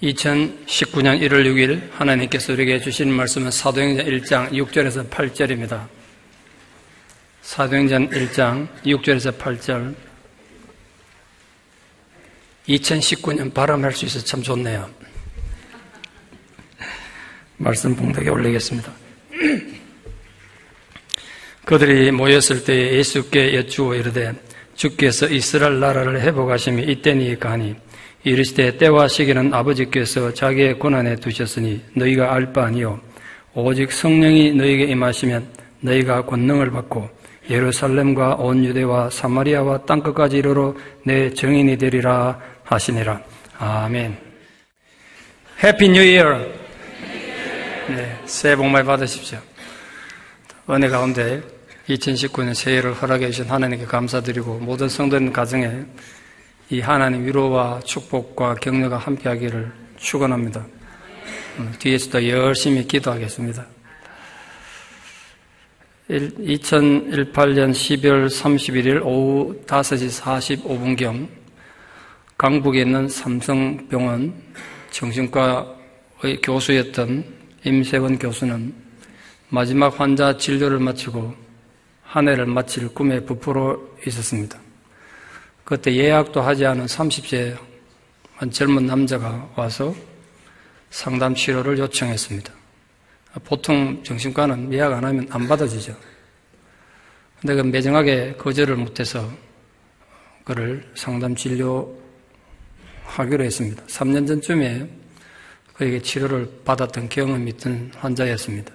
2019년 1월 6일 하나님께서 우리에게 주신 말씀은 사도행전 1장 6절에서 8절입니다. 사도행전 1장 6절에서 8절. 2019년 발음할 수 있어서 참 좋네요. 말씀 봉독에 올리겠습니다. 그들이 모였을 때에 예수께 여쭈어 이르되 주께서 이스라엘 나라를 회복하심이 이때니까 하니 이르시되 때와 시기는 아버지께서 자기의 권한에 두셨으니 너희가 알 바 아니요 오직 성령이 너희에게 임하시면 너희가 권능을 받고 예루살렘과 온 유대와 사마리아와 땅끝까지 이르러 내 증인이 되리라 하시니라. 아멘. 해피 뉴 이어. 네, 새해 복 많이 받으십시오. 은혜 가운데 2019년 새해를 허락해 주신 하나님께 감사드리고 모든 성도님 가정에 이 하나님 위로와 축복과 격려가 함께하기를 축원합니다. 뒤에서도 열심히 기도하겠습니다. 2018년 12월 31일 오후 5시 45분경 강북에 있는 삼성병원 정신과의 교수였던 임세원 교수는 마지막 환자 진료를 마치고 한 해를 마칠 꿈에 부풀어 있었습니다. 그때 예약도 하지 않은 30세 젊은 남자가 와서 상담 치료를 요청했습니다. 보통 정신과는 예약 안 하면 안 받아주죠. 근데 그 매정하게 거절을 못해서 그를 상담 진료하기로 했습니다. 3년 전쯤에 그에게 치료를 받았던 경험이 있던 환자였습니다.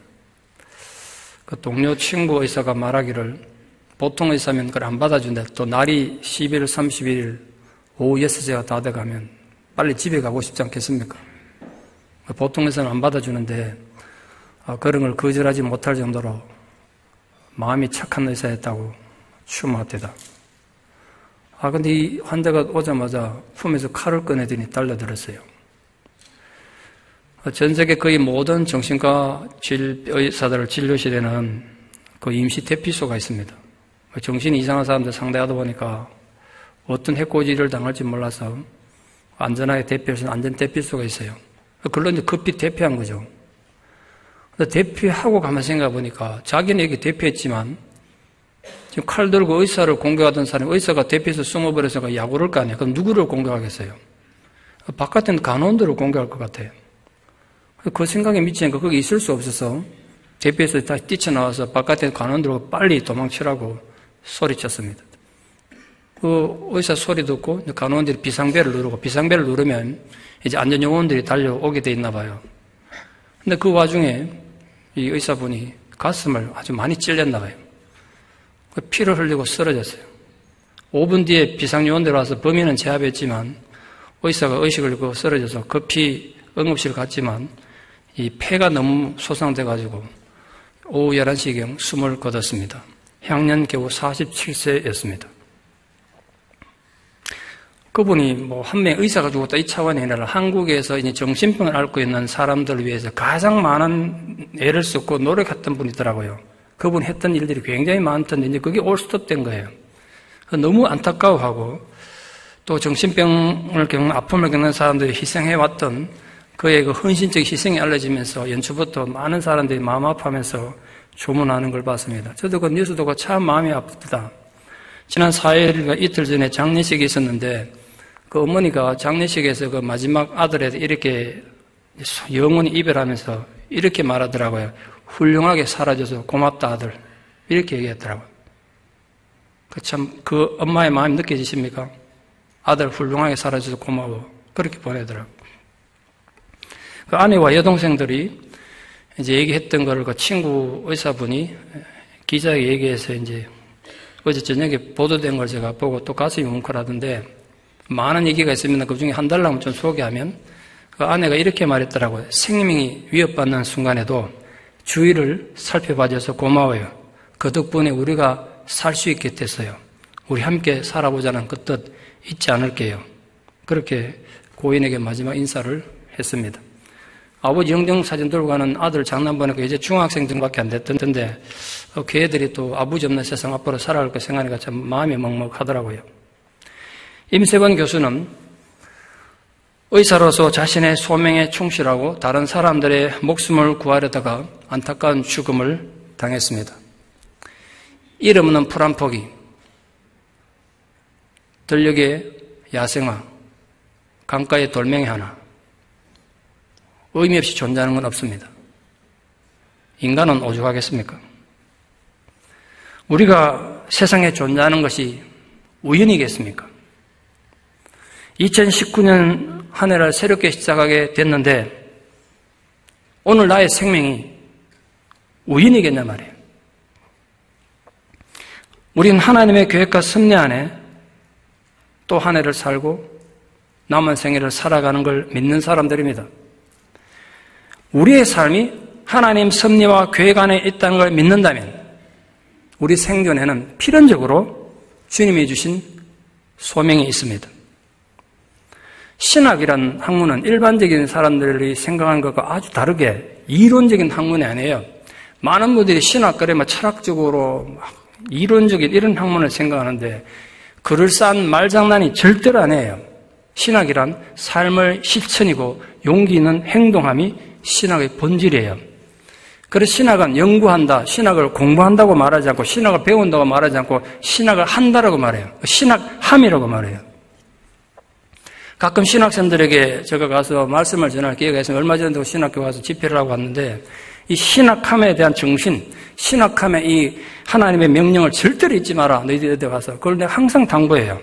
그 동료 친구 의사가 말하기를 보통 의사면 그걸 안 받아준다. 또 날이 11월 31일 오후 6시가 다 돼가면 빨리 집에 가고 싶지 않겠습니까? 보통 의사는 안 받아주는데 그런 걸 거절하지 못할 정도로 마음이 착한 의사였다고 추모합니다. 근데 이 환자가 오자마자 품에서 칼을 꺼내더니 달려들었어요. 전 세계 거의 모든 정신과 의사들 진료실에는 그 임시 대피소가 있습니다. 정신이 이상한 사람들 상대하다 보니까 어떤 해코지를 당할지 몰라서 안전하게 대피할 수 있는 안전 대피소가 있어요. 그걸로 이제 급히 대피한 거죠. 대피하고 가만 생각해 보니까 자기는 여기 대피했지만 지금 칼 들고 의사를 공격하던 사람이 의사가 대피해서 숨어버려서 야구를 까네. 그럼 누구를 공격하겠어요? 바깥에 있는 간호원들을 공격할 것 같아요. 그 생각에 미치니까 거기 있을 수 없어서 대피해서 다시 뛰쳐나와서 바깥에 있는 간호원들하고 빨리 도망치라고 소리쳤습니다. 그 의사 소리 듣고 간호원들이 비상벨을 누르고 비상벨을 누르면 이제 안전요원들이 달려오게 돼 있나 봐요. 근데 그 와중에 이 의사분이 가슴을 아주 많이 찔렸나 봐요. 피를 흘리고 쓰러졌어요. 5분 뒤에 비상요원들 와서 범인은 제압했지만 의사가 의식을 잃고 쓰러져서 급히 응급실 갔지만 이 폐가 너무 손상돼가지고 오후 11시경 숨을 거뒀습니다. 향년 겨우 47세였습니다. 그분이 한 명 의사가 죽었다 이 차원이 아니라 한국에서 이제 정신병을 앓고 있는 사람들을 위해서 가장 많은 애를 쓰고 노력했던 분이더라고요. 그분이 했던 일들이 굉장히 많던데 이제 그게 올스톱된 거예요. 너무 안타까워하고 또 정신병을 겪는 아픔을 겪는 사람들이 희생해왔던 그의 그 헌신적 희생이 알려지면서 연초부터 많은 사람들이 마음 아파하면서 조문하는 걸 봤습니다. 저도 그 뉴스 듣고 참 마음이 아프다. 지난 4일과 이틀 전에 장례식이 있었는데 그 어머니가 장례식에서 그 마지막 아들한테 이렇게 영원히 이별하면서 이렇게 말하더라고요. 훌륭하게 살아줘서 고맙다 아들. 이렇게 얘기했더라고요. 그 엄마의 마음이 느껴지십니까? 아들 훌륭하게 살아줘서 고마워. 그렇게 보내더라고요. 그 아내와 여동생들이 이제 얘기했던 거를 그 친구 의사분이 기자에게 얘기해서 이제 어제 저녁에 보도된 걸 제가 보고 또 가슴이 뭉클하던데 많은 얘기가 있으면 그 중에 한 달라면 좀 소개하면 그 아내가 이렇게 말했더라고요. 생명이 위협받는 순간에도 주위를 살펴봐줘서 고마워요. 그 덕분에 우리가 살 수 있게 됐어요. 우리 함께 살아보자는 그 뜻 잊지 않을게요. 그렇게 고인에게 마지막 인사를 했습니다. 아버지 영정사진 들고 가는 아들 장난 보니까 이제 중학생 정도밖에 안 됐던데 그 애들이 또 아버지 없는 세상 앞으로 살아갈 거 생각하니까 참 마음이 먹먹하더라고요. 임세원 교수는 의사로서 자신의 소명에 충실하고 다른 사람들의 목숨을 구하려다가 안타까운 죽음을 당했습니다. 이름 없는 풀 한 포기, 들녘의 야생화, 강가의 돌멩이 하나, 의미 없이 존재하는 건 없습니다. 인간은 오죽하겠습니까? 우리가 세상에 존재하는 것이 우연이겠습니까? 2019년 한 해를 새롭게 시작하게 됐는데 오늘 나의 생명이 우연이겠냐 말이에요. 우리는 하나님의 계획과 섭리 안에 또 한 해를 살고 남은 생애를 살아가는 걸 믿는 사람들입니다. 우리의 삶이 하나님 섭리와 계획 안에 있다는 걸 믿는다면 우리 생존에는 필연적으로 주님이 주신 소명이 있습니다. 신학이란 학문은 일반적인 사람들이 생각하는 것과 아주 다르게 이론적인 학문이 아니에요. 많은 분들이 신학 그러면 철학적으로 이론적인 이런 학문을 생각하는데 그럴싸한 말장난이 절대로 아니에요. 신학이란 삶의 실천이고 용기 있는 행동함이 신학의 본질이에요. 그래서 신학은 연구한다, 신학을 공부한다고 말하지 않고 신학을 배운다고 말하지 않고 신학을 한다라고 말해요. 신학함이라고 말해요. 가끔 신학생들에게 제가 가서 말씀을 전할 기회가 있으면 얼마 전에도 신학교 가서 집회를 하고 왔는데 이 신학함에 대한 정신, 신학함의 이 하나님의 명령을 절대로 잊지 마라. 너희들한테 와서. 그걸 내가 항상 당부해요.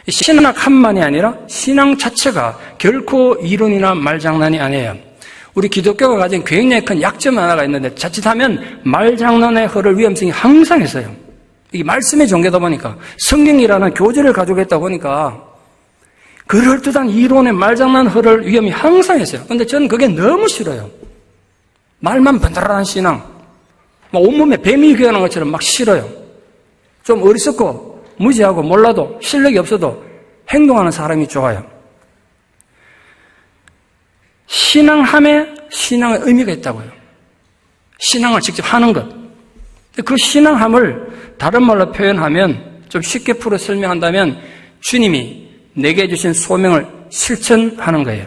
신학함만이 아니라 신앙 자체가 결코 이론이나 말장난이 아니에요. 우리 기독교가 가진 굉장히 큰 약점 하나가 있는데 자칫하면 말장난에 흐를 위험성이 항상 있어요. 이게 말씀의 종교다 보니까 성경이라는 교재를 가지고 있다 보니까 그럴듯한 이론의 말장난 흐를 위험이 항상 있어요. 그런데 저는 그게 너무 싫어요. 말만 번들어한 신앙, 막 온몸에 뱀이 기어나는 것처럼 막 싫어요. 좀 어리석고 무지하고 몰라도 실력이 없어도 행동하는 사람이 좋아요. 신앙함에 신앙의 의미가 있다고요. 신앙을 직접 하는 것. 그 신앙함을 다른 말로 표현하면 좀 쉽게 풀어 설명한다면 주님이 내게 주신 소명을 실천하는 거예요.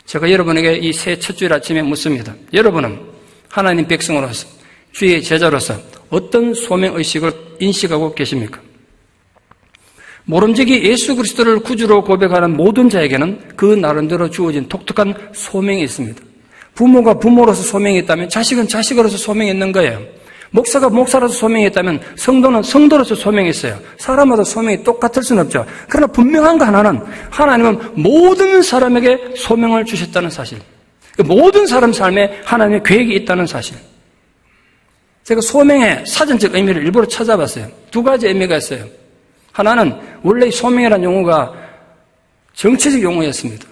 제가 여러분에게 이 새 첫 주일 아침에 묻습니다. 여러분은 하나님 백성으로서 주의 제자로서 어떤 소명의식을 인식하고 계십니까? 모름지기 예수 그리스도를 구주로 고백하는 모든 자에게는 그 나름대로 주어진 독특한 소명이 있습니다. 부모가 부모로서 소명이 있다면 자식은 자식으로서 소명이 있는 거예요. 목사가 목사로서 소명이 있다면 성도는 성도로서 소명이 있어요. 사람마다 소명이 똑같을 수는 없죠. 그러나 분명한 거 하나는 하나님은 모든 사람에게 소명을 주셨다는 사실. 모든 사람 삶에 하나님의 계획이 있다는 사실. 제가 소명의 사전적 의미를 일부러 찾아봤어요. 두 가지 의미가 있어요. 하나는 원래 소명이라는 용어가 정치적 용어였습니다.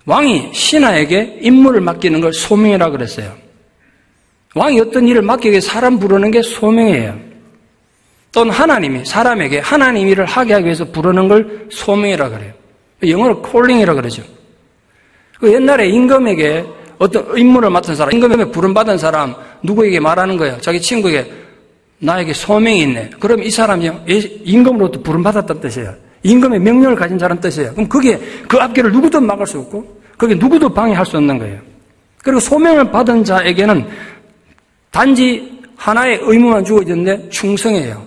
왕이 신하에게 임무를 맡기는 걸 소명이라고 그랬어요. 왕이 어떤 일을 맡기기 위해 사람 부르는 게 소명이에요. 또는 하나님이 사람에게 하나님 일을 하게 하기 위해서 부르는 걸 소명이라고 그래요. 영어로 calling이라고 그러죠. 옛날에 임금에게 어떤 임무를 맡은 사람, 임금에게 부름받은 사람 누구에게 말하는 거예요. 자기 친구에게 나에게 소명이 있네. 그럼 이 사람이 임금으로부터 부름받았다는 뜻이에요. 임금의 명령을 가진 자라는 뜻이에요. 그럼 그게 그 앞길을 누구도 막을 수 없고 그게 누구도 방해할 수 없는 거예요. 그리고 소명을 받은 자에게는 단지 하나의 의무만 주어졌는데 충성이에요.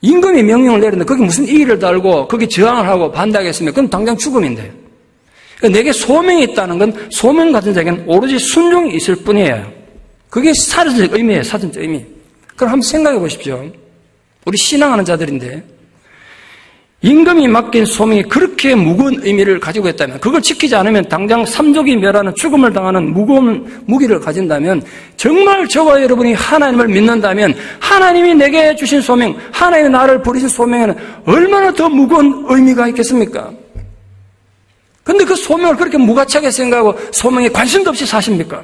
임금이 명령을 내렸는데 거기 무슨 이의를 달고 거기 저항을 하고 반대하겠으면 그건 당장 죽음인데. 그러니까 내게 소명이 있다는 건 소명 가진 자에게는 오로지 순종이 있을 뿐이에요. 그게 사전적 의미예요. 사전적 의미. 그럼 한번 생각해 보십시오. 우리 신앙하는 자들인데 임금이 맡긴 소명이 그렇게 무거운 의미를 가지고 있다면 그걸 지키지 않으면 당장 삼족이 멸하는 죽음을 당하는 무거운 무기를 가진다면 정말 저와 여러분이 하나님을 믿는다면 하나님이 내게 주신 소명, 하나님이 나를 부르신 소명에는 얼마나 더 무거운 의미가 있겠습니까? 그런데 그 소명을 그렇게 무가치하게 생각하고 소명에 관심도 없이 사십니까?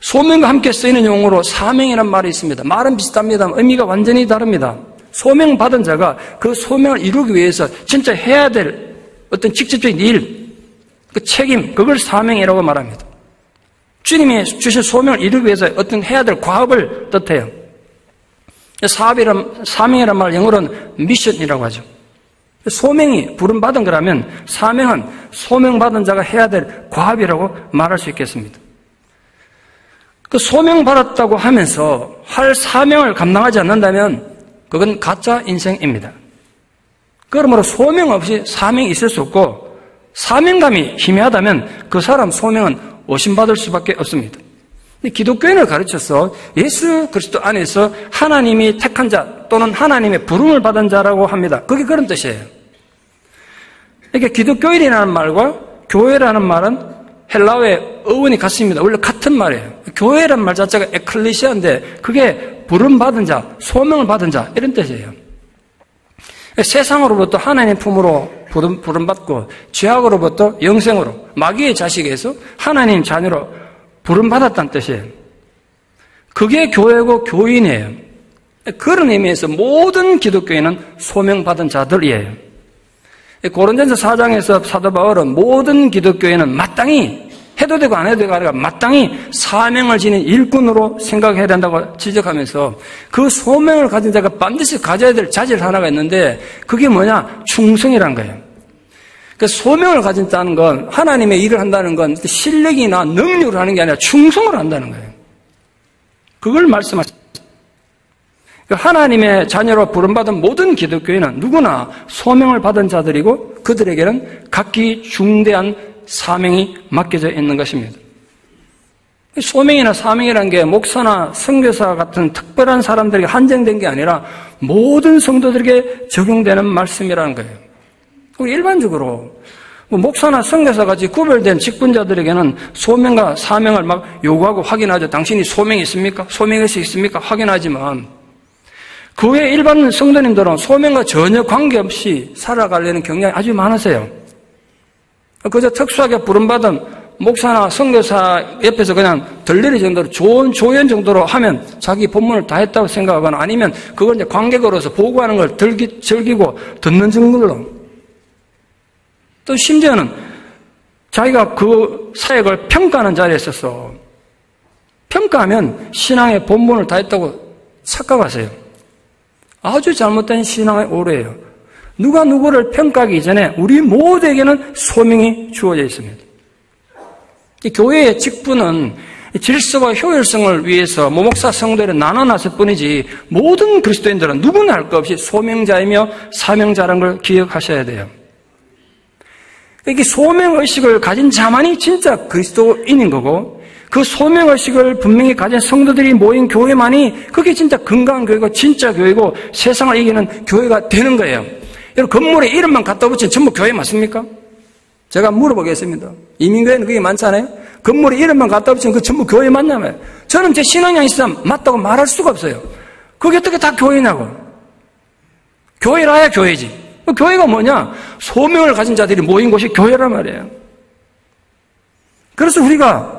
소명과 함께 쓰이는 용어로 사명이라는 말이 있습니다. 말은 비슷합니다. 의미가 완전히 다릅니다. 소명받은 자가 그 소명을 이루기 위해서 진짜 해야 될 어떤 직접적인 일, 그 책임, 그걸 사명이라고 말합니다. 주님이 주신 소명을 이루기 위해서 어떤 해야 될 과업을 뜻해요. 사명이란 말 영어로는 미션이라고 하죠. 소명이 부름받은 거라면 사명은 소명받은 자가 해야 될 과업이라고 말할 수 있겠습니다. 그 소명받았다고 하면서 할 사명을 감당하지 않는다면 그건 가짜 인생입니다. 그러므로 소명 없이 사명이 있을 수 없고 사명감이 희미하다면 그 사람 소명은 의심받을 수밖에 없습니다. 기독교인을 가르쳐서 예수 그리스도 안에서 하나님이 택한 자 또는 하나님의 부름을 받은 자라고 합니다. 그게 그런 뜻이에요. 그러니까 기독교인이라는 말과 교회라는 말은 헬라어의 어원이 같습니다. 원래 같은 말이에요. 교회라는 말 자체가 에클레시아인데 그게 부름받은 자, 소명을 받은 자 이런 뜻이에요. 세상으로부터 하나님 품으로 부름받고 죄악으로부터 영생으로 마귀의 자식에서 하나님 자녀로 부름받았다는 뜻이에요. 그게 교회고 교인이에요. 그런 의미에서 모든 기독교인은 소명받은 자들이에요. 고린도전서 4장에서 사도 바울은 모든 기독교인은 마땅히 해도 되고 안 해도 되고 아니라 마땅히 사명을 지닌 일꾼으로 생각해야 된다고 지적하면서 그 소명을 가진 자가 반드시 가져야 될 자질 하나가 있는데 그게 뭐냐? 충성이란 거예요. 그 소명을 가진다는 건 하나님의 일을 한다는 건 실력이나 능력으로 하는 게 아니라 충성을 한다는 거예요. 그걸 말씀하십니다. 하나님의 자녀로 부름받은 모든 기독교인은 누구나 소명을 받은 자들이고 그들에게는 각기 중대한 사명이 맡겨져 있는 것입니다. 소명이나 사명이라는 게 목사나 선교사 같은 특별한 사람들에게 한정된 게 아니라 모든 성도들에게 적용되는 말씀이라는 거예요. 일반적으로 목사나 선교사 같이 구별된 직분자들에게는 소명과 사명을 막 요구하고 확인하죠. 당신이 소명이 있습니까? 소명의식이 있습니까? 확인하지만 그 외 일반 성도님들은 소명과 전혀 관계없이 살아가려는 경향이 아주 많으세요. 그저 특수하게 부름받은 목사나 선교사 옆에서 그냥 들리는 정도로 좋은 조연 정도로 하면 자기 본문을 다 했다고 생각하거나 아니면 그걸 이제 관객으로서 보고하는 걸 즐기고 듣는 정도로 또 심지어는 자기가 그 사역을 평가하는 자리에 있어서 평가하면 신앙의 본문을 다 했다고 착각하세요. 아주 잘못된 신앙의 오류예요. 누가 누구를 평가하기 이전에 우리 모두에게는 소명이 주어져 있습니다. 이 교회의 직분은 질서와 효율성을 위해서 목사 성도를 나눠놨을 뿐이지 모든 그리스도인들은 누구나 할 것 없이 소명자이며 사명자라는 걸 기억하셔야 돼요. 이게 소명의식을 가진 자만이 진짜 그리스도인인 거고 그 소명의식을 분명히 가진 성도들이 모인 교회만이 그게 진짜 건강한 교회고 진짜 교회고 세상을 이기는 교회가 되는 거예요. 여러분 건물에 이름만 갖다 붙이면 전부 교회 맞습니까? 제가 물어보겠습니다. 이민교회는 그게 많잖아요. 건물에 이름만 갖다 붙이면 그 전부 교회 맞냐면 저는 제 신앙이 있으면 맞다고 말할 수가 없어요. 그게 어떻게 다 교회냐고. 교회라야 교회지. 교회가 뭐냐? 소명을 가진 자들이 모인 곳이 교회란 말이에요. 그래서 우리가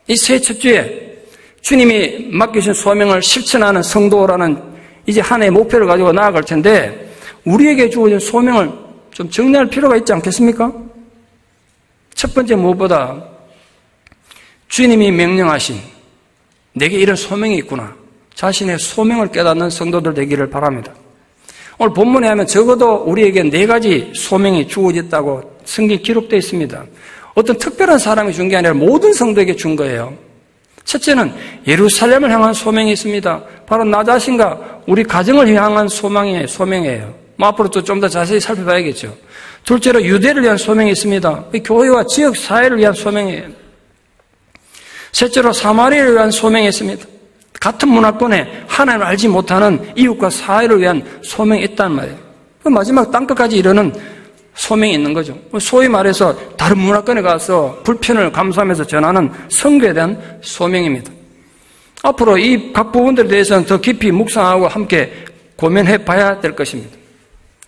이 새 첫 주에 주님이 맡기신 소명을 실천하는 성도라는 이제 한 해의 목표를 가지고 나아갈 텐데 우리에게 주어진 소명을 좀 정리할 필요가 있지 않겠습니까? 첫 번째 무엇보다 주님이 명령하신 내게 이런 소명이 있구나. 자신의 소명을 깨닫는 성도들 되기를 바랍니다. 오늘 본문에 하면 적어도 우리에게 4가지 소명이 주어졌다고 성경에 기록되어 있습니다. 어떤 특별한 사람이 준 게 아니라 모든 성도에게 준 거예요. 첫째는 예루살렘을 향한 소명이 있습니다. 바로 나 자신과 우리 가정을 향한 소명이에요. 앞으로 또 좀 더 자세히 살펴봐야겠죠. 둘째로 유대를 위한 소명이 있습니다. 교회와 지역 사회를 위한 소명이에요. 셋째로 사마리아를 위한 소명이 있습니다. 같은 문화권에 하나님을 알지 못하는 이웃과 사회를 위한 소명이 있단 말이에요. 마지막 땅끝까지 이르는 소명이 있는 거죠. 소위 말해서 다른 문화권에 가서 불편을 감수하면서 전하는 선교에 대한 소명입니다. 앞으로 이 각 부분들에 대해서는 더 깊이 묵상하고 함께 고민해 봐야 될 것입니다.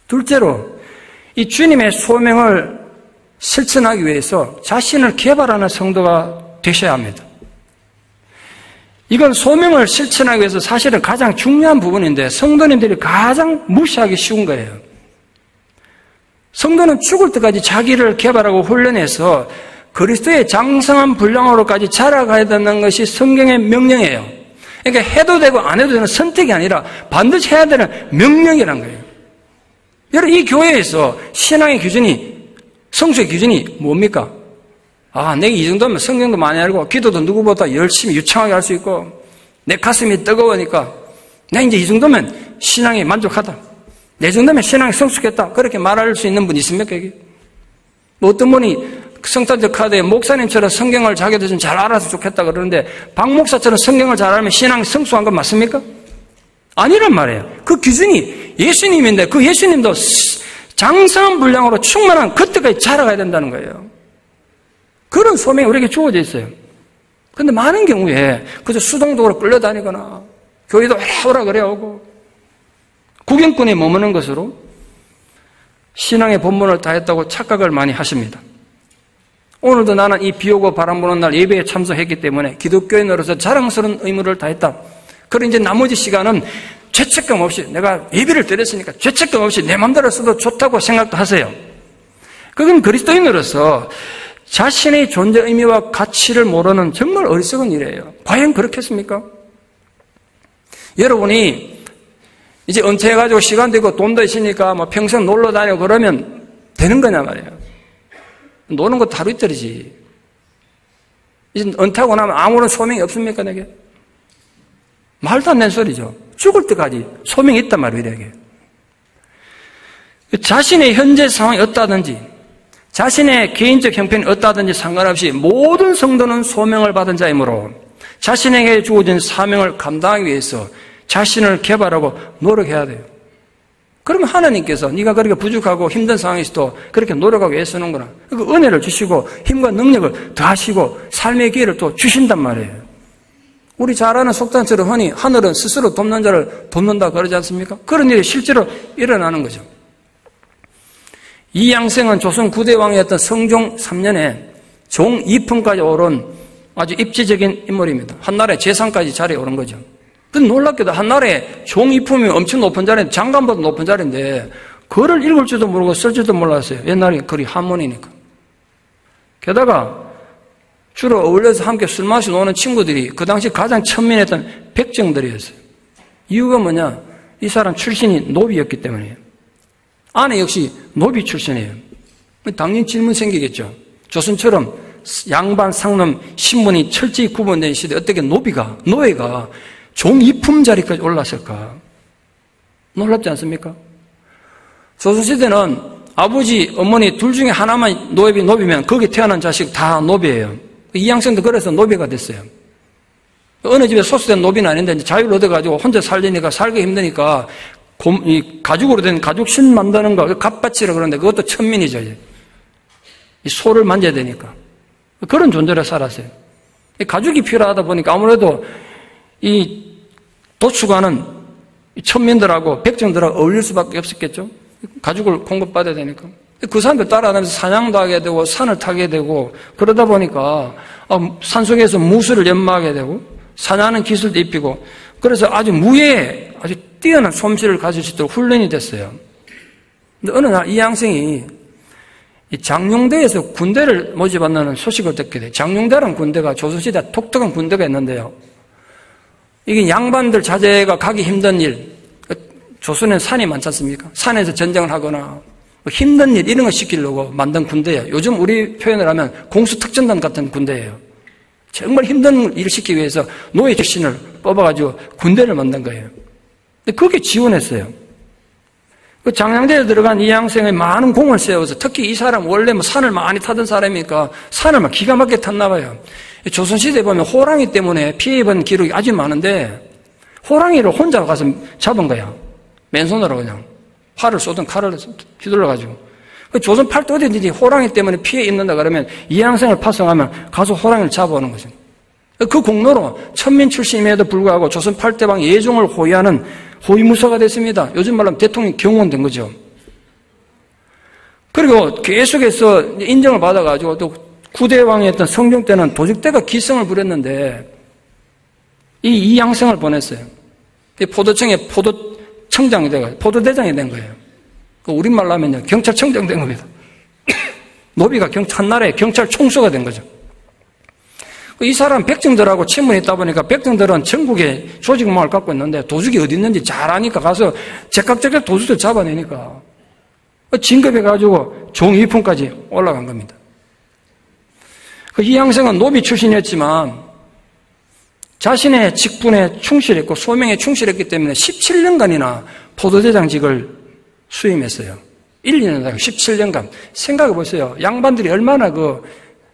둘째로 이 주님의 소명을 실천하기 위해서 자신을 개발하는 성도가 되셔야 합니다. 이건 소명을 실천하기 위해서 사실은 가장 중요한 부분인데 성도님들이 가장 무시하기 쉬운 거예요. 성도는 죽을 때까지 자기를 개발하고 훈련해서 그리스도의 장성한 분량으로까지 자라가야 되는 것이 성경의 명령이에요. 그러니까 해도 되고 안 해도 되는 선택이 아니라 반드시 해야 되는 명령이란 거예요. 여러분, 이 교회에서 신앙의 기준이, 성수의 기준이 뭡니까? 내가 이 정도면 성경도 많이 알고 기도도 누구보다 열심히 유창하게 할 수 있고 내 가슴이 뜨거우니까 내가 이제 이 정도면 신앙에 만족하다. 내 정도면 신앙이 성숙했다. 그렇게 말할 수 있는 분 있습니까, 여기? 뭐 어떤 분이 성탄절 카드에 목사님처럼 성경을 자기도 좀 잘 알아서 좋겠다 그러는데 박 목사처럼 성경을 잘 알면 신앙이 성숙한 건 맞습니까? 아니란 말이에요. 그 기준이 예수님인데 그 예수님도 장성한 분량으로 충만한 그때까지 자라가야 된다는 거예요. 그런 소명이 우리에게 주어져 있어요. 그런데 많은 경우에 그저 수동적으로 끌려다니거나 교회도 오라 그래 오고 구경꾼에 머무는 것으로 신앙의 본분을 다했다고 착각을 많이 하십니다. 오늘도 나는 이 비 오고 바람 부는 날 예배에 참석했기 때문에 기독교인으로서 자랑스러운 의무를 다했다. 그런 이제 나머지 시간은 죄책감 없이 내가 예배를 드렸으니까 죄책감 없이 내 마음대로 써도 좋다고 생각도 하세요. 그건 그리스도인으로서 자신의 존재 의미와 가치를 모르는 정말 어리석은 일이에요. 과연 그렇겠습니까? 여러분이 이제 은퇴해가지고 시간 되고 돈도 있으니까 뭐 평생 놀러 다니고 그러면 되는 거냐 말이에요. 노는 것도 하루 이틀이지. 이제 은퇴하고 나면 아무런 소명이 없습니까, 내게? 말도 안 되는 소리죠. 죽을 때까지 소명이 있단 말이에요, 우리에게. 자신의 현재 상황이 어떠하든지, 자신의 개인적 형편이 어떠하든지 상관없이 모든 성도는 소명을 받은 자이므로 자신에게 주어진 사명을 감당하기 위해서 자신을 개발하고 노력해야 돼요. 그러면 하나님께서 네가 그렇게 부족하고 힘든 상황에서도 그렇게 노력하고 애쓰는구나. 그 은혜를 주시고 힘과 능력을 더하시고 삶의 기회를 또 주신단 말이에요. 우리 잘 아는 속담처럼 흔히 하늘은 스스로 돕는 자를 돕는다 그러지 않습니까? 그런 일이 실제로 일어나는 거죠. 이 양생은 조선 9대 왕이었던 성종 3년에 종 2품까지 오른 아주 입지적인 인물입니다. 한나라의 재상까지 자리에 오른 거죠. 근데 놀랍게도 한나라에 종 2품이 엄청 높은 자리인데 장관보다 높은 자리인데 글을 읽을 줄도 모르고 쓸 줄도 몰랐어요. 옛날에 글이 한문이니까. 게다가 주로 어울려서 함께 술 마시고 노는 친구들이 그 당시 가장 천민했던 백정들이었어요. 이유가 뭐냐? 이 사람 출신이 노비였기 때문이에요. 아내 역시 노비 출신이에요. 당연히 질문 생기겠죠. 조선처럼 양반, 상놈, 신분이 철저히 구분된 시대에 어떻게 노예가 종 2품 자리까지 올랐을까? 놀랍지 않습니까? 조선시대는 아버지, 어머니 둘 중에 하나만 노비면 거기 태어난 자식 다 노비예요. 이 양생도 그래서 노비가 됐어요. 어느 집에 소수된 노비는 아닌데 이제 자유를 얻어가지고 혼자 살려니까 살기 힘드니까 가죽으로 된 가죽신 만드는 거, 갓바치라 그러는데 그것도 천민이죠. 이제. 이 소를 만져야 되니까. 그런 존재로 살았어요. 가죽이 필요하다 보니까 아무래도 이 도축하는 천민들하고 백정들하고 어울릴 수밖에 없었겠죠. 가죽을 공급받아야 되니까. 그 사람들 따라다니면서 사냥도 하게 되고 산을 타게 되고 그러다 보니까 산속에서 무술을 연마하게 되고 사냥하는 기술도 입히고 그래서 아주 무예에 아주 뛰어난 솜씨를 가질 수 있도록 훈련이 됐어요. 근데 어느 날 이 양생이 장룡대에서 군대를 모집한다는 소식을 듣게 돼요. 장룡대라는 군대가 조선시대 독특한 군대가 있는데요. 이게 양반들 자제가 가기 힘든 일, 조선에는 산이 많지 않습니까? 산에서 전쟁을 하거나 힘든 일 이런 거 시키려고 만든 군대예요. 요즘 우리 표현을 하면 공수특전단 같은 군대예요. 정말 힘든 일을 시키기 위해서 노예 출신을 뽑아가지고 군대를 만든 거예요. 근데 거기에 지원했어요. 그 장량대에 들어간 이 양생의 많은 공을 세워서 특히 이 사람 원래 뭐 산을 많이 타던 사람이니까 산을 막 기가 막히게 탔나 봐요. 조선시대에 보면 호랑이 때문에 피해 입은 기록이 아주 많은데 호랑이를 혼자 가서 잡은 거야. 맨손으로 그냥 활을 쏘든 칼을 휘둘러가지고. 조선 팔도 어디든지 호랑이 때문에 피해 입는다 그러면 이 양생을 파송하면 가서 호랑이를 잡아오는 거죠. 그 공로로 천민 출신임에도 불구하고 조선 8대왕 예종을 호위하는 호위무사가 됐습니다. 요즘 말로 하면 대통령 경호원 된 거죠. 그리고 계속해서 인정을 받아가지고 또 9대 왕이었던 성종 때는 도직대가 기성을 부렸는데 이 양생을 보냈어요. 포도청에 포도청장이 돼가지고 포도대장이 된 거예요. 우리말로 하면요 경찰청장 된 겁니다. 노비가 한나라의 경찰 총수가 된 거죠. 이 사람 백정들하고 친분이 있다 보니까 백정들은 전국에 조직망을 갖고 있는데 도둑이 어디 있는지 잘 아니까 가서 제깍제깍 도둑들 잡아내니까 진급해가지고 종위품까지 올라간 겁니다. 이 양생은 노비 출신이었지만 자신의 직분에 충실했고 소명에 충실했기 때문에 17년간이나 포도대장직을 수임했어요. 1, 2년, 17년간. 생각해 보세요. 양반들이 얼마나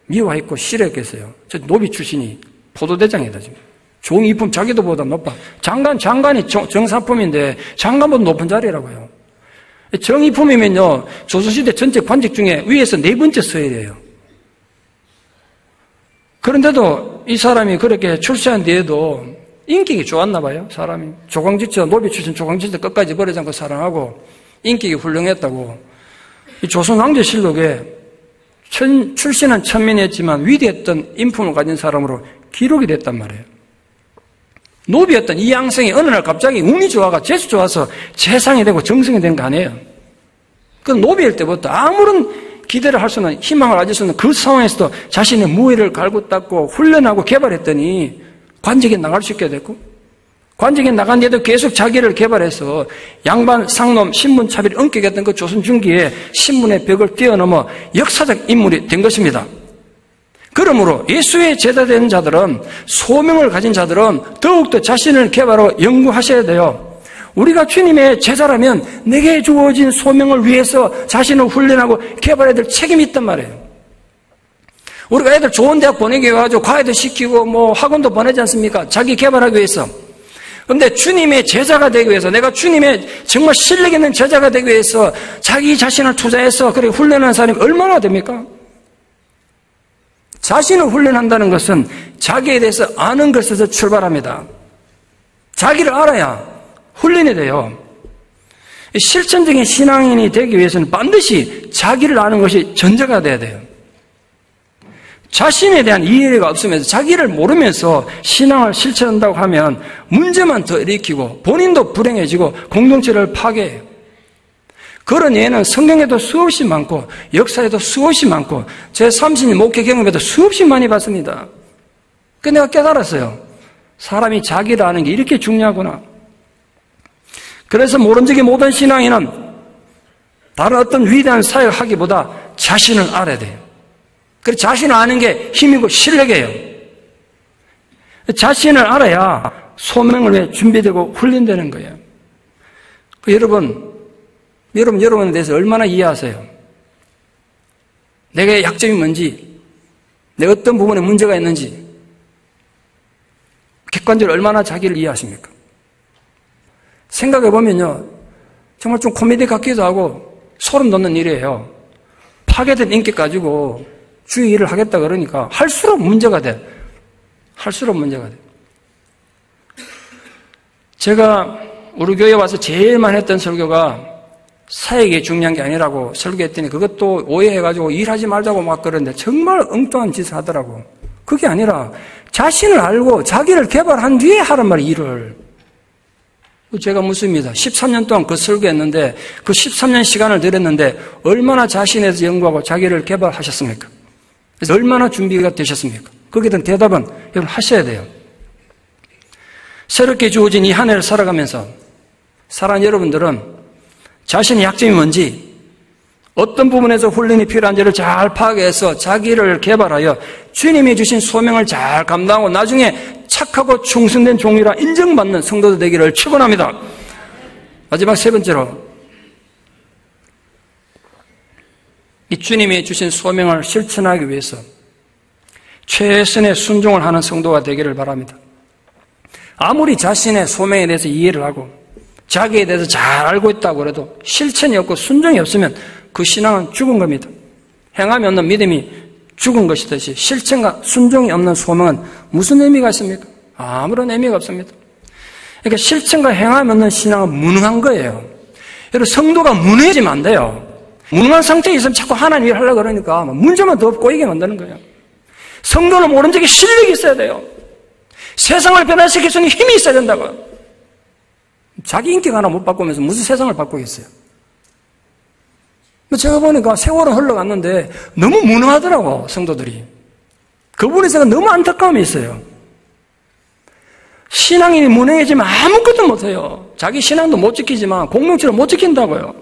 미워했고 싫어했겠어요. 저 노비 출신이 포도대장이다, 지금. 종이품 자기도 보다 높아. 장관이 정사품인데 장관보다 높은 자리라고요. 정이품이면요, 조선시대 전체 관직 중에 위에서 4번째 서야 돼요. 그런데도 이 사람이 그렇게 출세한 뒤에도 인격이 좋았나 봐요, 사람이. 노비 출신 조광지처 끝까지 버리지 않고 사랑하고 인격이 훌륭했다고. 이 조선왕조실록에 출신은 천민이었지만 위대했던 인품을 가진 사람으로 기록이 됐단 말이에요. 노비였던 이 양생이 어느 날 갑자기 운이 좋아가 재수 좋아서 재상이 되고 정승이 된 거 아니에요. 그 노비일 때부터 아무런 기대를 할 수는, 희망을 가질 수 있는 그 상황에서도 자신의 무예를 갈고 닦고 훈련하고 개발했더니 관직에 나갈 수 있게 됐고, 관직에 나간 뒤에도 계속 자기를 개발해서 양반, 상놈, 신분 차별이 엄격했던 그 조선 중기에 신분의 벽을 뛰어넘어 역사적 인물이 된 것입니다. 그러므로 예수의 제자 된 자들은, 소명을 가진 자들은 더욱더 자신을 개발하고 연구하셔야 돼요. 우리가 주님의 제자라면 내게 주어진 소명을 위해서 자신을 훈련하고 개발해야 될 책임이 있단 말이에요. 우리가 애들 좋은 대학 보내기 위해 과외도 시키고 학원도 보내지 않습니까? 자기 개발하기 위해서. 그런데 주님의 제자가 되기 위해서, 내가 주님의 정말 실력 있는 제자가 되기 위해서 자기 자신을 투자해서 그렇게 훈련하는 사람이 얼마나 됩니까? 자신을 훈련한다는 것은 자기에 대해서 아는 것에서 출발합니다. 자기를 알아야 훈련이 돼요. 실천적인 신앙인이 되기 위해서는 반드시 자기를 아는 것이 전제가 돼야 돼요. 자신에 대한 이해가 없으면서 자기를 모르면서 신앙을 실천한다고 하면 문제만 더 일으키고 본인도 불행해지고 공동체를 파괴해요. 그런 예는 성경에도 수없이 많고 역사에도 수없이 많고 제 30년 목회 경험에도 수없이 많이 봤습니다. 그래서 내가 깨달았어요. 사람이 자기를 아는 게 이렇게 중요하구나. 그래서 모름지기 모든 신앙인은 다른 어떤 위대한 사역을 하기보다 자신을 알아야 돼요. 그래서 자신을 아는 게 힘이고 실력이에요. 자신을 알아야 소명을 위해 준비되고 훈련되는 거예요. 여러분에 대해서 얼마나 이해하세요? 내게 약점이 뭔지, 내 어떤 부분에 문제가 있는지 객관적으로 얼마나 자기를 이해하십니까? 생각해보면요, 정말 좀 코미디 같기도 하고 소름 돋는 일이에요. 파괴된 인격 가지고 주의 일을 하겠다 그러니까 할수록 문제가 돼. 제가 우리 교회에 와서 제일 많이 했던 설교가 사역이 중요한 게 아니라고 설교했더니 그것도 오해해가지고 일하지 말자고 막 그러는데 정말 엉뚱한 짓을 하더라고. 그게 아니라 자신을 알고 자기를 개발한 뒤에 하란 말이에요, 일을. 제가 묻습니다. 13년 동안 그 설교했는데 그 13년 시간을 들였는데 얼마나 자신에 대해서 연구하고 자기를 개발하셨습니까? 그래서 얼마나 준비가 되셨습니까? 거기에 대한 대답은 여러분 하셔야 돼요. 새롭게 주어진 이 한 해를 살아가면서 사랑하는 여러분들은 자신의 약점이 뭔지, 어떤 부분에서 훈련이 필요한지를 잘 파악해서 자기를 개발하여 주님이 주신 소명을 잘 감당하고 나중에 착하고 충성된 종이라 인정받는 성도들 되기를 축원합니다. 마지막 세 번째로, 이 주님이 주신 소명을 실천하기 위해서 최선의 순종을 하는 성도가 되기를 바랍니다. 아무리 자신의 소명에 대해서 이해를 하고 자기에 대해서 잘 알고 있다고 해도 실천이 없고 순종이 없으면 그 신앙은 죽은 겁니다. 행함이 없는 믿음이 죽은 것이듯이 실천과 순종이 없는 소명은 무슨 의미가 있습니까? 아무런 의미가 없습니다. 그러니까 실천과 행함이 없는 신앙은 무능한 거예요. 여러분, 성도가 무능해지면 안 돼요. 무능한 상태에 있으면 자꾸 하나님 일을 하려고 그러니까 문제만 더 꼬이게 만드는 거예요. 성도는 모른 적에 실력이 있어야 돼요. 세상을 변화시킬 수 있는 힘이 있어야 된다고요. 자기 인격 하나 못 바꾸면서 무슨 세상을 바꾸겠어요? 제가 보니까 세월은 흘러갔는데 너무 무능하더라고, 성도들이. 그 부분에 제가 너무 안타까움이 있어요. 신앙인이 무능해지면 아무것도 못해요. 자기 신앙도 못 지키지만 공동체를 못 지킨다고요.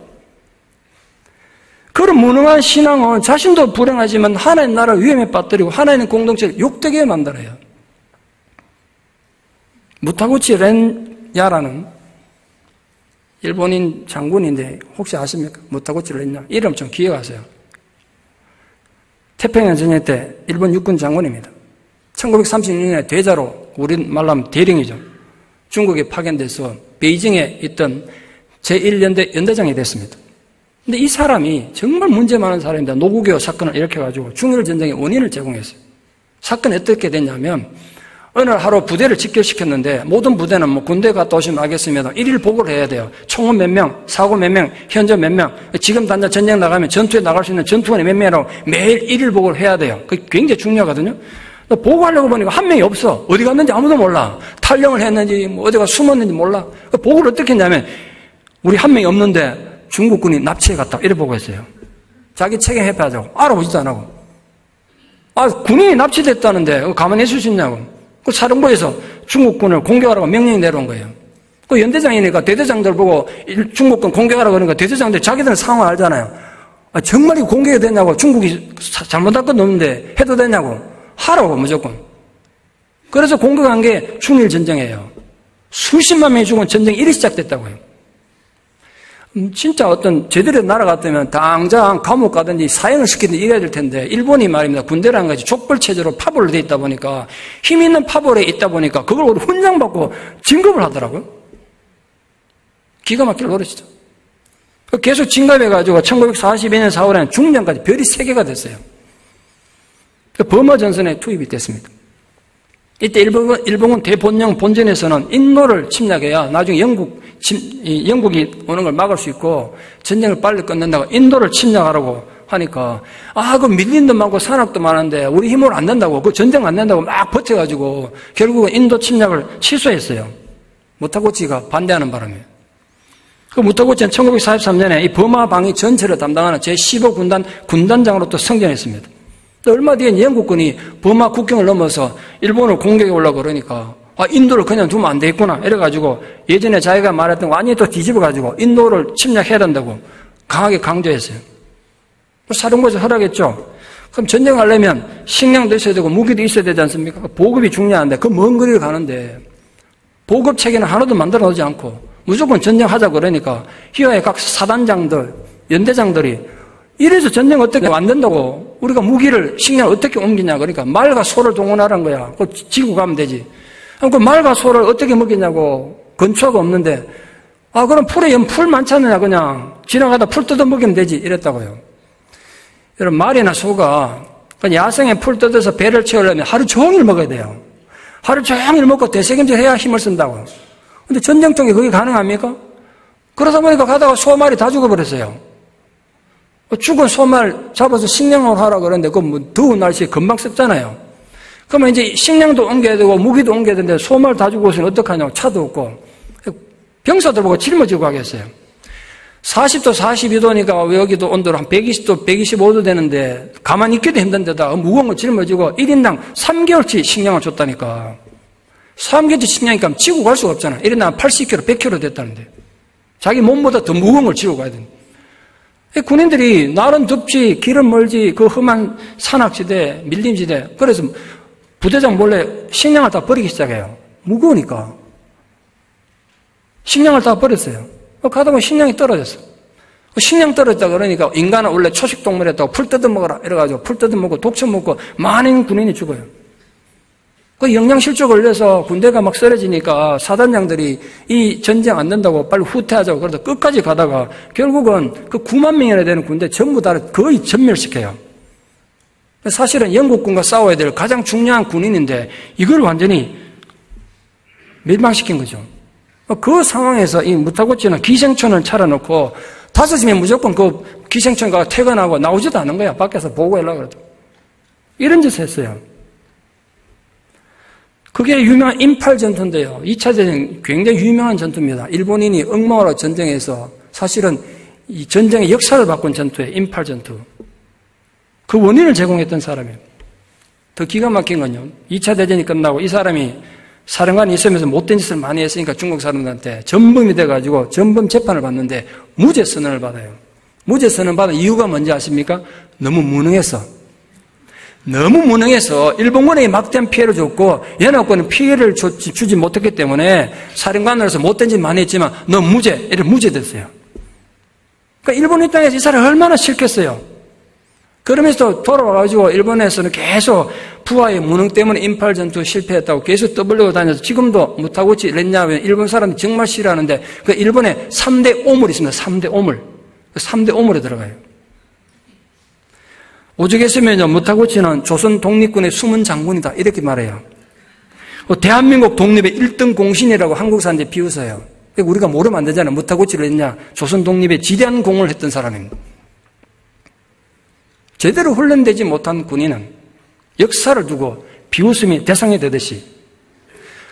그런 무능한 신앙은 자신도 불행하지만 하나님 나라 위험에 빠뜨리고 하나님 공동체를 욕되게 만들어요. 무타구치 렌야라는 일본인 장군인데 혹시 아십니까? 무타구치 렌야. 이름 좀 기억하세요. 태평양 전쟁 때 일본 육군 장군입니다. 1936년에 대자로, 우리 말로 하면 대령이죠. 중국에 파견돼서 베이징에 있던 제1연대 연대장이 됐습니다. 근데 이 사람이 정말 문제 많은 사람입니다. 노구교 사건을 일으켜가지고 중일 전쟁의 원인을 제공했어요. 사건이 어떻게 됐냐면 어느 날 하루 부대를 집결시켰는데 모든 부대는 뭐 군대 갔다 오시면 알겠습니다. 1일 보고를 해야 돼요. 총은 몇 명, 사고 몇 명, 현재 몇 명, 지금 당장 전쟁 나가면 전투에 나갈 수 있는 전투원이 몇 명이라고 매일 1일 보고를 해야 돼요. 그게 굉장히 중요하거든요. 보고하려고 보니까 한 명이 없어. 어디 갔는지 아무도 몰라. 탈영을 했는지 뭐 어디가 숨었는지 몰라. 보고를 어떻게 했냐면 우리 한 명이 없는데 중국군이 납치해 갔다. 이래 보고했어요. 자기 책임 회피하자고. 알아보지도 안 하고. 군인이 납치됐다는데 가만히 있을 수 있냐고. 그 사령부에서 중국군을 공격하라고 명령이 내려온 거예요. 그 연대장이니까 대대장들 보고 중국군 공격하라고 그러니까 대대장들 자기들은 상황을 알잖아요. 정말 이 공격이 되냐고. 중국이 잘못할 건 없는데 해도 되냐고. 하라고 무조건. 그래서 공격한 게 중일 전쟁이에요. 수십만 명이 죽은 전쟁이 이리 시작됐다고요. 진짜 어떤 제대로 나라 같으면 당장 감옥 가든지 사형을 시키든지 이래야 될 텐데 일본이 말입니다. 군대라는 것이 족벌체제로 파벌로 돼 있다 보니까 힘 있는 파벌에 있다 보니까 그걸 훈장받고 진급을 하더라고요. 기가 막힐 노릇이죠. 계속 진급해가지고 1942년 4월에는 중령까지 별이 3개가 됐어요. 버마 전선에 투입이 됐습니다. 이때 일본군 대본령 본전에서는 인도를 침략해야 나중에 영국이 오는 걸 막을 수 있고 전쟁을 빨리 끝낸다고 인도를 침략하라고 하니까 그 밀린도 많고 산악도 많은데 우리 힘으로 안 된다고 그 전쟁 안 된다고 막 버텨가지고 결국은 인도 침략을 취소했어요. 무타구치가 반대하는 바람에. 그 무타구치는 1943년에 이 버마 방위 전체를 담당하는 제15군단 군단장으로 또 승진했습니다. 얼마 뒤에 영국군이 버마 국경을 넘어서 일본을 공격해 오려고 그러니까 인도를 그냥 두면 안 되겠구나 이래가지고 예전에 자기가 말했던 거 완전히 또 뒤집어가지고 인도를 침략해야 된다고 강하게 강조했어요. 사령부에서 허락했죠. 그럼 전쟁하려면 식량도 있어야 되고 무기도 있어야 되지 않습니까? 보급이 중요한데 그 먼 거리를 가는데 보급 체계는 하나도 만들어 놓지 않고 무조건 전쟁하자 그러니까 희화의 각 사단장들, 연대장들이 이래서 전쟁 어떻게 안 된다고 우리가 무기를 식량을 어떻게 옮기냐 그러니까 말과 소를 동원하라는 거야. 그거 지고 가면 되지. 그 말과 소를 어떻게 먹이냐고 건초가 없는데 그럼 풀에 풀 많잖아요. 그냥 지나가다 풀 뜯어 먹이면 되지 이랬다고요. 여러분 말이나 소가 야생에 풀 뜯어서 배를 채우려면 하루 종일 먹어야 돼요. 하루 종일 먹고 되새김질 해야 힘을 쓴다고. 근데 전쟁 중에 그게 가능합니까? 그러다 보니까 가다가 소 마리 다 죽어버렸어요. 죽은 소말 잡아서 식량을 하라 그러는데 그 뭐 더운 날씨에 금방 썩잖아요. 그러면 이제 식량도 옮겨야 되고 무기도 옮겨야 되는데 소말 다 죽었으면 어떡하냐고 차도 없고 병사들 보고 짊어지고 가겠어요. 40도 42도니까 여기도 온도로 한 120도 125도 되는데 가만히 있기도 힘든데다 무거운 거 짊어지고 1인당 3개월치 식량을 줬다니까. 3개월치 식량이니까 지고 갈 수가 없잖아. 1인당 80kg 100kg 됐다는데 자기 몸보다 더 무거운 걸 지고 가야 되는데 군인들이 날은 덥지 길은 멀지 그 험한 산악지대 밀림지대 그래서 부대장 몰래 식량을 다 버리기 시작해요. 무거우니까 식량을 다 버렸어요. 가다 보면 식량이 떨어졌어. 식량 떨어졌다 그러니까 인간은 원래 초식동물이었다고 풀 뜯어먹어라 이래가지고 풀 뜯어먹고 독초 먹고 많은 군인이 죽어요. 그 영양실조 걸려서 군대가 막 쓰러지니까 사단장들이 이 전쟁 안 된다고 빨리 후퇴하자고 그러다 끝까지 가다가 결국은 그 9만 명이나 되는 군대 전부 다 거의 전멸시켜요. 사실은 영국군과 싸워야 될 가장 중요한 군인인데 이걸 완전히 멸망시킨 거죠. 그 상황에서 이 무타구치는 기생충을 차려놓고 5시면 무조건 그 기생충가 퇴근하고 나오지도 않는 거야. 밖에서 보고하려고 그러죠. 이런 짓을 했어요. 그게 유명한 인팔 전투인데요. 2차 전쟁 굉장히 유명한 전투입니다. 일본인이 엉망으로 전쟁에서 사실은 이 전쟁의 역사를 바꾼 전투예요. 인팔 전투. 그 원인을 제공했던 사람이에요. 더 기가 막힌 건요. 2차 대전이 끝나고 이 사람이 사령관이 있으면서 못된 짓을 많이 했으니까 중국 사람들한테 전범이 돼가지고 전범 재판을 받는데 무죄 선언을 받아요. 무죄 선언받은 이유가 뭔지 아십니까? 너무 무능해서. 너무 무능해서 일본군에게 막대한 피해를 줬고 연합군은 피해를 주지 못했기 때문에 사령관으로서 못된 짓 많이 했지만 너 무죄, 이렇게 무죄됐어요. 그러니까 일본 입장에서 이 사람이 얼마나 싫겠어요. 그러면서 돌아와가지고 일본에서는 계속 부하의 무능 때문에 인팔 전투 실패했다고 계속 떠벌리고 다녀서 지금도 무타구치 렌야면 일본 사람이 정말 싫어하는데 그 일본에 3대 오물이 있습니다. 3대 오물. 3대 오물에 들어가요. 오죽했으면요, 무타구치는 조선 독립군의 숨은 장군이다. 이렇게 말해요. 대한민국 독립의 1등 공신이라고 한국 사람들이 비웃어요. 우리가 모르면 안 되잖아요. 무타구치를 했냐. 조선 독립에 지대한 공을 했던 사람입니다. 제대로 훈련되지 못한 군인은 역사를 두고 비웃음이 대상이 되듯이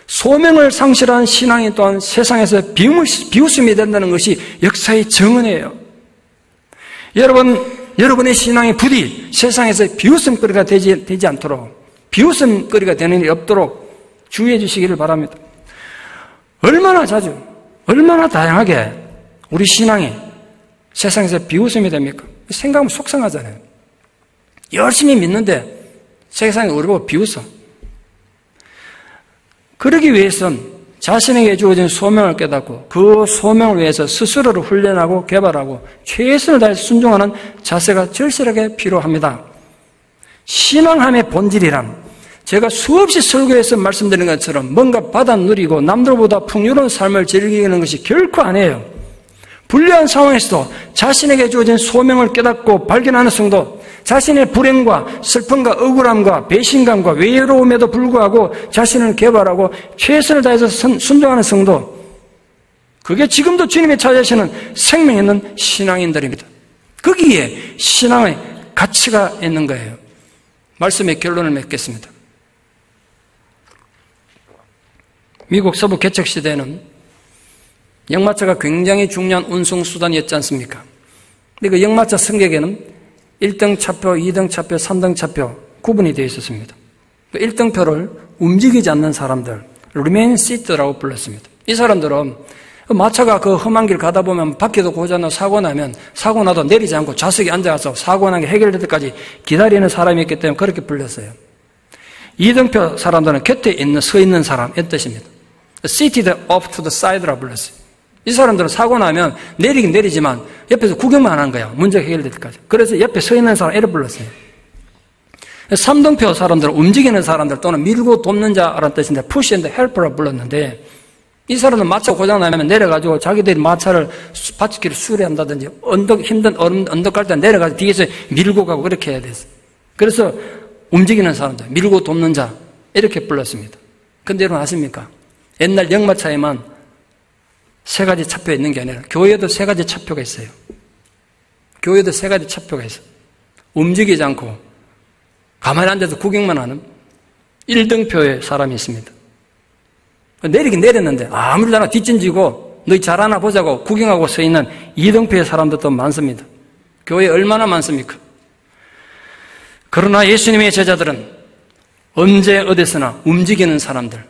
소명을 상실한 신앙이 또한 세상에서 비웃음이 된다는 것이 역사의 정언이에요. 여러분의 신앙이 부디 세상에서 비웃음거리가 되지 않도록, 비웃음거리가 되는 일이 없도록 주의해 주시기를 바랍니다. 얼마나 자주, 얼마나 다양하게 우리 신앙이 세상에서 비웃음이 됩니까? 생각하면 속상하잖아요. 열심히 믿는데 세상이 우리 보고 비웃어. 그러기 위해서는 자신에게 주어진 소명을 깨닫고 그 소명을 위해서 스스로를 훈련하고 개발하고 최선을 다해 순종하는 자세가 절실하게 필요합니다. 신앙함의 본질이란 제가 수없이 설교에서 말씀드린 것처럼 뭔가 받아 누리고 남들보다 풍요로운 삶을 즐기는 것이 결코 아니에요. 불리한 상황에서도 자신에게 주어진 소명을 깨닫고 발견하는 성도, 자신의 불행과 슬픔과 억울함과 배신감과 외로움에도 불구하고 자신을 개발하고 최선을 다해서 순종하는 성도, 그게 지금도 주님이 찾으시는 생명 있는 신앙인들입니다. 거기에 신앙의 가치가 있는 거예요. 말씀의 결론을 맺겠습니다. 미국 서부 개척 시대에는 역마차가 굉장히 중요한 운송수단이었지 않습니까? 근데 그 역마차 승객에는 1등 차표, 2등 차표, 3등 차표 구분이 되어 있었습니다. 1등표를 움직이지 않는 사람들, remain seat라고 불렀습니다. 이 사람들은 마차가 그 험한 길 가다 보면 바퀴도 고장나고 사고 나면 사고 나도 내리지 않고 좌석에 앉아서 사고 난 게 해결될 때까지 기다리는 사람이었기 때문에 그렇게 불렸어요. 2등표 사람들은 곁에 서 있는 사람, 이 뜻입니다. seated off to the side라고 불렀어요. 이 사람들은 사고 나면 내리긴 내리지만 옆에서 구경만 하는 거야. 문제가 해결될 때까지. 그래서 옆에 서 있는 사람 이렇게 불렀어요. 3등표 사람들은 움직이는 사람들 또는 밀고 돕는 자라는 뜻인데 push and helper라고 불렀는데 이 사람은 마차 고장나면 내려가지고 자기들이 마차를 바퀴를 수리한다든지 힘든 언덕 갈 때 내려가서 뒤에서 밀고 가고 그렇게 해야 됐어요. 그래서 움직이는 사람들, 밀고 돕는 자 이렇게 불렀습니다. 근데 여러분 아십니까? 옛날 역마차에만 3가지 차표가 있는 게 아니라 교회에도 3가지 차표가 있어요. 교회도 3가지 차표가 있어요. 움직이지 않고 가만히 앉아서 구경만 하는 1등표의 사람이 있습니다. 내리긴 내렸는데 아무리 나나 뒷짐지고 너희 잘하나 보자고 구경하고 서 있는 2등표의 사람들도 많습니다. 교회에 얼마나 많습니까? 그러나 예수님의 제자들은 언제 어디서나 움직이는 사람들,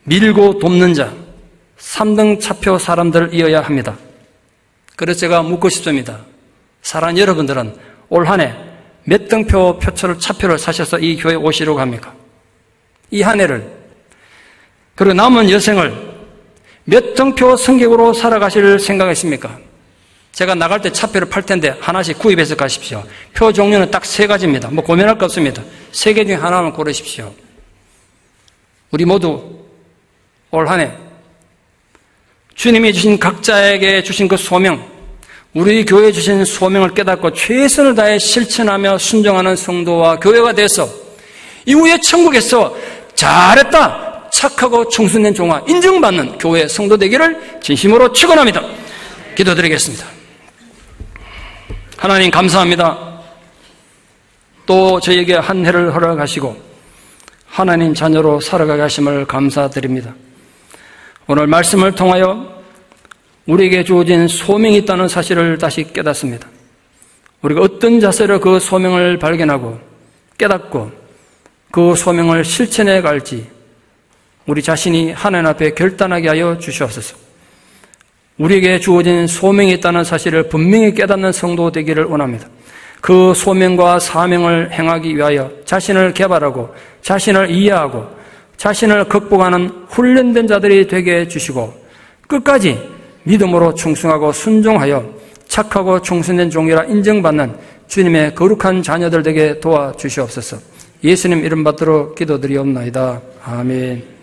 밀고 돕는 자, 3등 차표 사람들이어야 합니다. 그래서 제가 묻고 싶습니다. 사랑하는 여러분들은 올 한 해 몇 등표 차표를 사셔서 이 교회에 오시려고 합니까? 이 한 해를, 그리고 남은 여생을 몇 등표 승객으로 살아가실 생각이십니까? 제가 나갈 때 차표를 팔 텐데 하나씩 구입해서 가십시오. 표 종류는 딱 3가지입니다. 뭐 고민할 거 없습니다. 3개 중에 하나만 고르십시오. 우리 모두 올 한 해 주님이 주신 각자에게 주신 그 소명, 우리 교회에 주신 소명을 깨닫고 최선을 다해 실천하며 순종하는 성도와 교회가 돼서 이후에 천국에서 잘했다, 착하고 충성된 종아 인정받는 교회 성도 되기를 진심으로 축원합니다. 기도드리겠습니다. 하나님 감사합니다. 또 저에게 한 해를 허락하시고 하나님 자녀로 살아가게 하심을 감사드립니다. 오늘 말씀을 통하여 우리에게 주어진 소명이 있다는 사실을 다시 깨닫습니다. 우리가 어떤 자세로 그 소명을 발견하고 깨닫고 그 소명을 실천해 갈지 우리 자신이 하나님 앞에 결단하게 하여 주시옵소서. 우리에게 주어진 소명이 있다는 사실을 분명히 깨닫는 성도 되기를 원합니다. 그 소명과 사명을 행하기 위하여 자신을 개발하고 자신을 이해하고 자신을 극복하는 훈련된 자들이 되게 해주시고 끝까지 믿음으로 충성하고 순종하여 착하고 충성된 종이라 인정받는 주님의 거룩한 자녀들 되게 도와주시옵소서. 예수님 이름 받들어 기도드리옵나이다. 아멘.